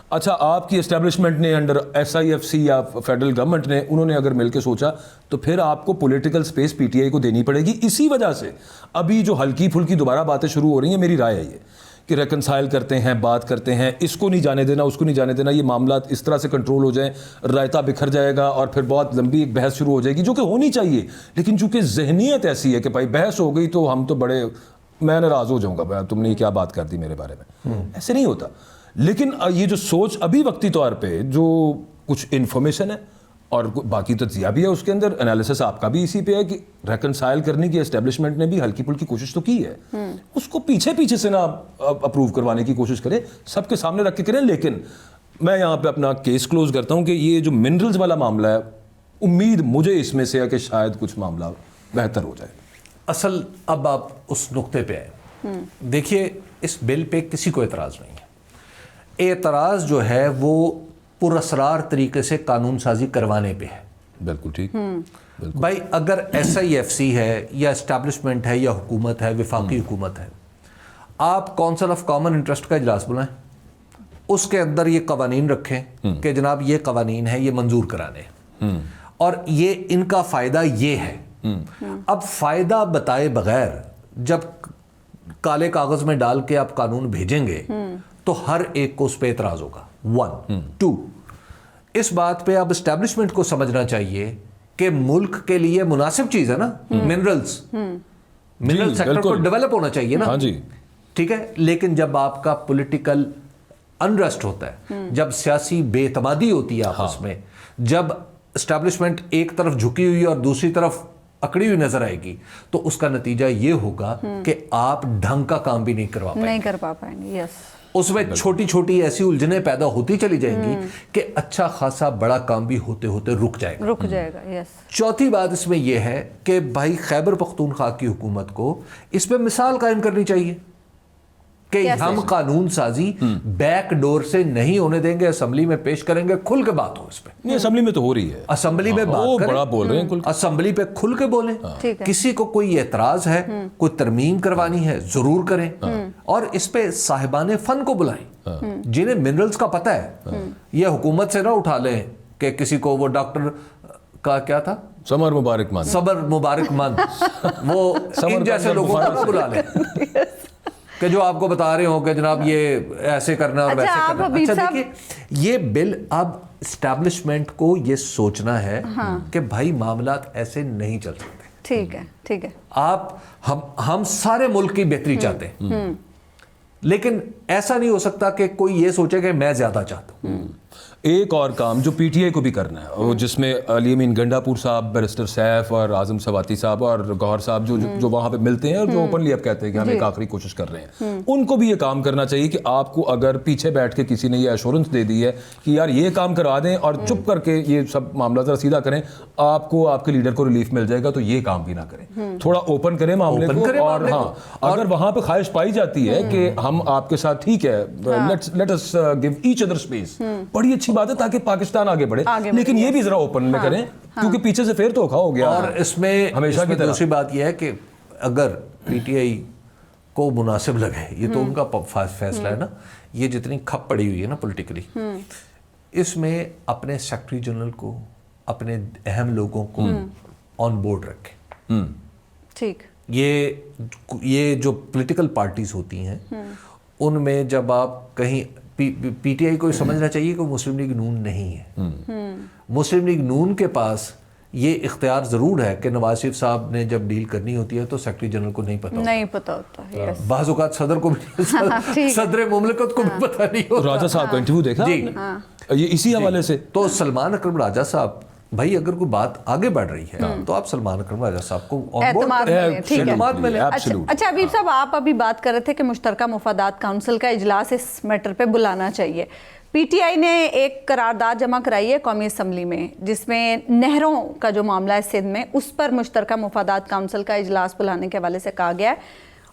اچھا, آپ کی اسٹیبلشمنٹ نے under S I F C یا فیڈرل گورنمنٹ نے, انہوں نے اگر مل کے سوچا تو پھر آپ کو political space P T I کو دینی پڑے گی. اسی وجہ سے ابھی جو ہلکی پھلکی دوبارہ باتیں شروع ہو رہی ہیں, میری رائے ہے یہ کہ ریکنسائل کرتے ہیں, بات کرتے ہیں, اس کو نہیں جانے دینا, اس کو نہیں جانے دینا, یہ معاملات اس طرح سے کنٹرول ہو جائیں, رائتا بکھر جائے گا اور پھر بہت لمبی ایک بحث شروع ہو جائے گی, جو کہ ہونی چاہیے. لیکن چونکہ ذہنیت ایسی ہے کہ بھائی بحث ہو گئی تو ہم تو بڑے, میں ناراض ہو جاؤں گا, تم نے کیا بات کر دی میرے بارے میں, ایسے نہیں ہوتا. لیکن یہ جو سوچ ابھی وقتی طور پہ جو کچھ انفارمیشن ہے اور باقی تجزیہ بھی ہے اس کے اندر, انالیسس آپ کا بھی اسی پہ ہے کہ ریکنسائل کرنے کی اسٹیبلشمنٹ نے بھی ہلکی پھلکی کوشش تو کی ہے, اس کو پیچھے سے نہ اپروو کروانے کی کوشش کرے, سب کے سامنے رکھ کے کریں. لیکن میں یہاں پہ اپنا کیس کلوز کرتا ہوں کہ یہ جو منرلز والا معاملہ ہے, امید مجھے اس میں سے ہے کہ شاید کچھ معاملہ بہتر ہو جائے. اصل اب آپ اس نقطے پہ آئے, دیکھیے اس بل پہ کسی کو اعتراض نہیں ہے. اعتراض جو ہے وہ پراسرار طریقے سے قانون سازی کروانے پہ ہے. بالکل ٹھیک. بھائی اگر ایس آئی ایف سی ہے یا اسٹیبلشمنٹ ہے یا حکومت ہے, وفاقی حکومت ہے, آپ کونسل آف کامن انٹرسٹ کا اجلاس بلائیں, اس کے اندر یہ قوانین رکھیں کہ جناب یہ قوانین ہیں, یہ منظور کرانے ہیں, اور یہ ان کا فائدہ یہ ہے. اب فائدہ بتائے بغیر جب کالے کاغذ میں ڈال کے آپ قانون بھیجیں گے تو ہر ایک کو اس پہ اعتراض ہوگا. 1 2 اس بات پہ اب اسٹیبلشمنٹ کو سمجھنا چاہیے کہ ملک کے لیے مناسب چیز ہے نا منرلز سیکٹر کو ڈیولپ ہونا چاہیے نا. ٹھیک ہے, لیکن جب آپ کا پولیٹیکل انریسٹ ہوتا ہے, جب سیاسی بے اعتمادی ہوتی ہے آپس میں, جب اسٹیبلشمنٹ ایک طرف جھکی ہوئی اور دوسری طرف اکڑی ہوئی نظر آئے گی, تو اس کا نتیجہ یہ ہوگا کہ آپ ڈھنگ کا کام بھی نہیں کر پائیں گے. یس, اس میں چھوٹی چھوٹی ایسی الجھنیں پیدا ہوتی چلی جائیں گی کہ اچھا خاصا بڑا کام بھی ہوتے ہوتے رک جائے گا. یس. چوتھی بات اس میں یہ ہے کہ بھائی خیبر پختونخوا کی حکومت کو اس پہ مثال قائم کرنی چاہیے کہ ہم قانون سازی بیک ڈور سے نہیں ہونے دیں گے, اسمبلی میں پیش کریں گے, کھل کے بات ہو اس پہ. نہیں, اسمبلی میں تو ہو رہی ہے, اسمبلی میں بات بڑا بول رہے ہیں, اسمبلی پہ کھل کے بولیں. کسی کو کوئی اعتراض ہے, کوئی ترمیم کروانی ہے, ضرور کریں, اور اس پہ صاحبان فن کو بلائیں جنہیں منرلز کا پتہ ہے. یہ حکومت سے نہ اٹھا لیں کہ کسی کو وہ ڈاکٹر کا کیا تھا, صبر مبارک مند, وہ ان جیسے لوگوں کو بلا لیں کہ جو آپ کو بتا رہے ہوں کہ جناب یہ ایسے کرنا اور ویسے کرنا. اچھا دیکھیے, یہ بل اب اسٹیبلشمنٹ کو یہ سوچنا ہے کہ بھائی معاملات ایسے نہیں چل سکتے. ٹھیک ہے, آپ ہم سارے ملک کی بہتری چاہتے ہیں, لیکن ایسا نہیں ہو سکتا کہ کوئی یہ سوچے کہ میں زیادہ چاہتا ہوں. ایک اور کام جو پی ٹی آئی کو بھی کرنا ہے, جس میں علی امین گنڈاپور صاحب, بیرسٹر سیف اور اعظم سواتی صاحب اور گوہر صاحب جو وہاں پہ ملتے ہیں اور جو اوپنلی اب کہتے ہیں کہ ہم ایک آخری کوشش کر رہے ہیں, ان کو بھی یہ کام کرنا چاہیے کہ آپ کو اگر پیچھے بیٹھ کے کسی نے یہ ایشورنس دے دی ہے کہ یار یہ کام کرا دیں اور چپ کر کے یہ سب معاملہ ذرا سیدھا کریں, آپ کو آپ کے لیڈر کو ریلیف مل جائے گا, تو یہ کام بھی نہ کریں, تھوڑا اوپن کریں معاملے کو. اور ہاں اگر وہاں پہ خواہش پائی جاتی ہے کہ ہم آپ کے ساتھ ٹھیک ہے, let us give each other space, بڑی اچھی بات ہے تاکہ پاکستان آگے بڑھے, لیکن یہ بھی ذرا اوپن میں کریں کیونکہ پیچھے سے پھر دھوکا ہو گیا. اور اس میں ہمیشہ کی دوسری بات یہ ہے کہ اگر پی ٹی آئی کو مناسب لگے, یہ تو ان کا فیصلہ ہے نا, یہ جتنی کھپ پڑی ہوئی ہے نا پولیٹیکلی, اس میں اپنے سیکرٹری جنرل کو, اپنے اہم لوگوں کو آن بورڈ رکھیں. ٹھیک, یہ جو پولیٹیکل پارٹیز ہوتی ہیں ان میں جب آپ کہیں پی ٹی آئی کو سمجھنا چاہیے کہ مسلم لیگ نون نہیں ہے. مسلم لیگ نون کے پاس یہ اختیار ضرور ہے کہ نواز شریف صاحب نے جب ڈیل کرنی ہوتی ہے تو سیکرٹری جنرل کو نہیں پتا ہوتا, بعض اوقات صدر کو بھی, صدر مملکت کو بھی پتہ نہیں ہوتا. راجہ صاحب کا انٹرویو دیکھا جی, یہ اسی حوالے سے. تو سلمان اکرم راجہ صاحب, بھائی اگر کوئی بات آگے بڑھ رہی ہے تو آپ سلمان اکرم راجہ صاحب کو اعتماد میں لیں. Absolutely. اچھا حبیب صاحب, آپ ابھی بات کر رہے تھے کہ مشترکہ مفادات کونسل کا اجلاس اس میٹر پہ بلانا چاہیے. پی ٹی آئی نے ایک قرارداد جمع کرائی ہے قومی اسمبلی میں, جس میں نہروں کا جو معاملہ ہے سندھ میں, اس پر مشترکہ مفادات کونسل کا اجلاس بلانے کے حوالے سے کہا گیا ہے.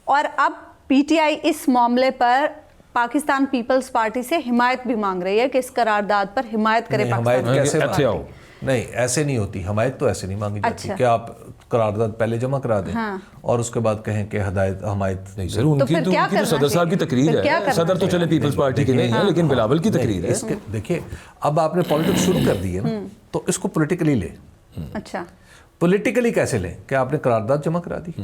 اور اب پی ٹی آئی اس معاملے پر پاکستان پیپلز پارٹی سے حمایت بھی مانگ رہی ہے کہ اس قرارداد پر حمایت کرے پاکستان. نہیں, ایسے نہیں ہوتی حمایت, تو ایسے نہیں مانگی جاتی کہ آپ قرارداد پہلے جمع کرا دیں اور اس کے بعد کہیں کہ حمایت نہیں. ضرور, ان کی تو صدر صاحب کی تقریر ہے, صدر تو چلے پیپلز پارٹی کی نہیں ہے لیکن بلاول کی تقریر ہے. دیکھیے اب آپ نے پولیٹکس شروع کر دی ہے نا, تو اس کو پولیٹیکلی لے. اچھا, پولیٹیکلی کیسے لیں کہ آپ نے قرارداد جمع کرا دی,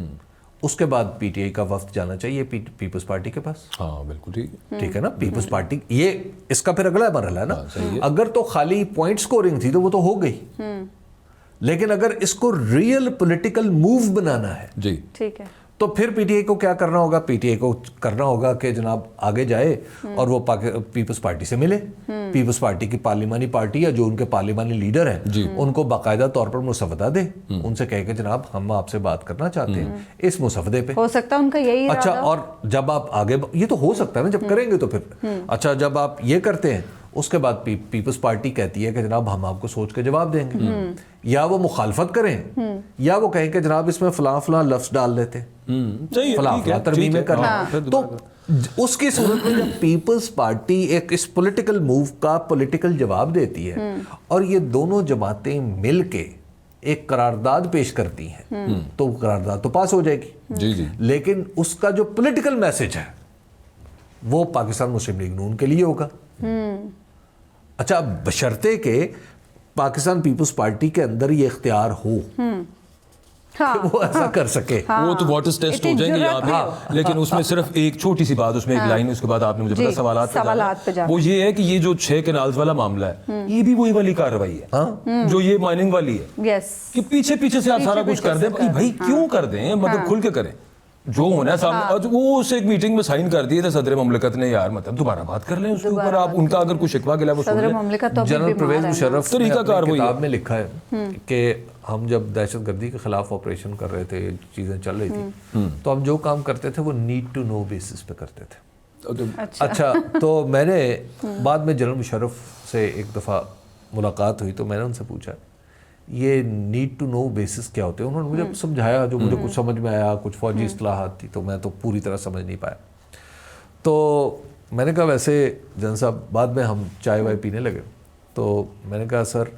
اس کے بعد پی ٹی آئی کا وفد جانا چاہیے پیپلز پارٹی کے پاس. ہاں بالکل ٹھیک ہے نا, پیپلز پارٹی, یہ اس کا پھر اگلا مرحلہ ہے نا. اگر تو خالی پوائنٹ سکورنگ تھی تو وہ تو ہو گئی, لیکن اگر اس کو ریئل پولیٹیکل موو بنانا ہے جی ٹھیک ہے, تو پھر پی ٹی آئی کو کیا کرنا ہوگا, پی ٹی آئی کو کرنا ہوگا کہ جناب آگے جائے اور وہ پیپلز پارٹی سے ملے. پیپلز پارٹی کی پارلیمانی پارٹی یا جو ان کے پارلیمانی لیڈر ہیں ان کو باقاعدہ طور پر مسودہ دے, ان سے کہے کہ جناب ہم آپ سے بات کرنا چاہتے ہیں اس مسودے پہ. ہو سکتا ہے ان کا یہی اچھا, اور جب آپ آگے, یہ تو ہو سکتا ہے نا جب کریں گے تو پھر اچھا, جب آپ یہ کرتے ہیں اس کے بعد پیپلز پارٹی کہتی ہے کہ جناب ہم آپ کو سوچ کے جواب دیں گے, یا وہ مخالفت کریں یا وہ کہیں کہ جناب اس میں فلاں فلاں لفظ ڈال دیتے, فلاں فلاں ترمیمیں کر لیں. تو اس کی صورت میں جب پیپلز پارٹی ایک اس پولیٹیکل موو کا پولیٹیکل جواب دیتی ہے اور یہ دونوں جماعتیں مل کے ایک قرارداد پیش کرتی ہیں تو قرارداد تو پاس ہو جائے گی. لیکن اس کا جو پولیٹیکل میسج ہے وہ پاکستان مسلم لیگ نون کے لیے ہوگا. اچھا, بشرطے کہ پاکستان پیپلز پارٹی کے اندر یہ اختیار ہو کہ وہ ایسا کر سکے. وہ تو واٹرز ٹیسٹ ہو جائیں گے یہاں پہ, لیکن اس میں صرف ایک چھوٹی سی بات, اس میں ایک لائن, اس کے بعد آپ نے مجھے پتا سوالات پہ جانا. وہ یہ ہے کہ یہ جو 6 کینالز والا معاملہ ہے یہ بھی وہی والی کارروائی ہے جو یہ مائننگ والی ہے, کہ پیچھے سے آپ سارا کچھ کر دیں. بھائی کیوں کر دیں, مطلب کھل کے کریں. جو ہونا ہے سامنے, وہ اسے ایک میٹنگ میں سائن کر دیے تھے صدر مملکت نے, یار مطلب دوبارہ بات کر لیں اس کے اوپر, آپ ان کا اگر کوئی شکوہ گلا وہ سن لیں. جنرل پرویز مشرف نے اپنی کتاب میں لکھا ہے کہ ہم جب دہشت گردی کے خلاف آپریشن کر رہے تھے, چیزیں چل رہی تھی, تو ہم جو کام کرتے تھے وہ نیڈ ٹو نو بیسس پہ کرتے تھے. اچھا, تو میں نے بعد میں جنرل مشرف سے ایک دفعہ ملاقات ہوئی تو میں نے ان سے پوچھا یہ نیڈ ٹو نو بیسس کیا ہوتے ہیں. انہوں نے مجھے سمجھایا, جو مجھے کچھ سمجھ میں آیا, کچھ فوجی اصطلاحات تھی تو میں تو پوری طرح سمجھ نہیں پایا. تو میں نے کہا ویسے جن صاحب, بعد میں ہم چائے وائے پینے لگے تو میں نے کہا سر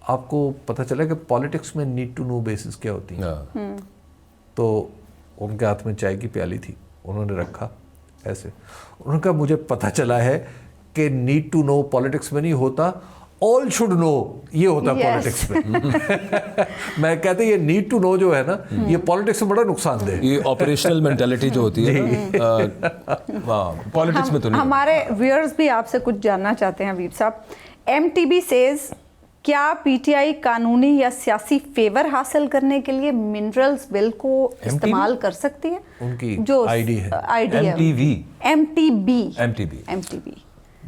آپ کو پتہ چلا کہ پالیٹکس میں نیڈ ٹو نو بیسس کیا ہوتی ہیں؟ تو ان کے ہاتھ میں چائے کی پیالی تھی, انہوں نے رکھا ایسے, انہوں نے کہا مجھے پتہ چلا ہے کہ نیڈ ٹو نو پالیٹکس میں نہیں ہوتا, all should know یہ ہوتا ہے پالیٹکس میں. میں کہتے ہیں یہ نیڈ ٹو نو جو ہے نا یہ پالیٹکس میں بڑا نقصان دہ ہے. یہ آپریشنل مینٹلٹی جو ہوتی ہے پالیٹکس میں تو نہیں. ہمارے ویئرز بھی آپ سے کچھ جاننا چاہتے ہیں حبیب صاحب. ایم ٹی بی سیز کیا پی ٹی آئی قانونی یا سیاسی فیور حاصل کرنے کے لیے منرلز بل کو استعمال کر سکتی ہے؟ ان کی جو آئی ڈی ہے ایم ٹی بی.